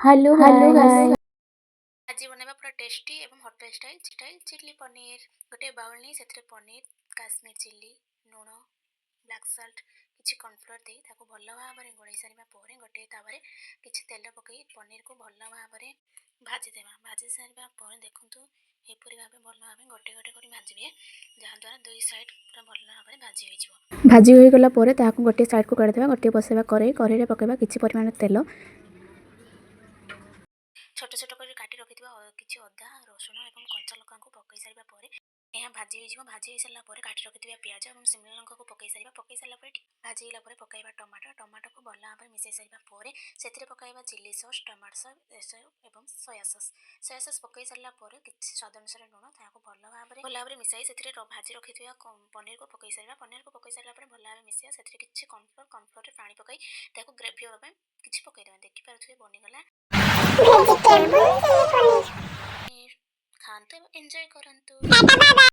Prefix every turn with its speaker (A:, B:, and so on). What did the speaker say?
A: Hello guys.
B: आज बनवा पूरा टेस्टी एवं होटल स्टाइल चिल्ली पनीर। गोटे बाउल नहीं से पनीर, काश्मीर चिल्ली, लुण, ब्लैक सल्ट, किसी कॉर्नफ्लोर दे भल भाव में गोल सारा गोटे तावा किसी तेल पकई पनीर को भल भाव में भाजीदे। भाजी सारा देखूँ एपरी भाव भल भाव गोटे गोटे कर भाजे जहाँद्वारा दुई साइड पूरा भल भाव में भाजी हो
A: भाजी हो गला गोटे साइड को काढ़ी गोटे बसैबा कड़े पकईबा किसी परिमाण तेल
B: छोट छोट कर काटी रखि किसी अदा रसुण और कंचा लका को पकई सारापर यह भाजी हो भाजी हो सारापर काटी रखि प्याज और शिमला लंका को पकई सारापर भाजी गलापर पकईबा टमाटो को भल भाव में मिसाई सारापर से पकईबा चिल्ली सॉस, टमाटो सॉस और सोया सॉस पकई सारापर किसी स्वाद अनुसार लुण भल भाव में मिसाई से भाजी रखि पनीर को पकई सारापर भल भाव मिसाइया से किसी कॉर्नफ्लोर पानी पकई ग्रेवी हाँवा किसी पकईदे। देखिपे बनीगला खाते एंजॉय करंतु।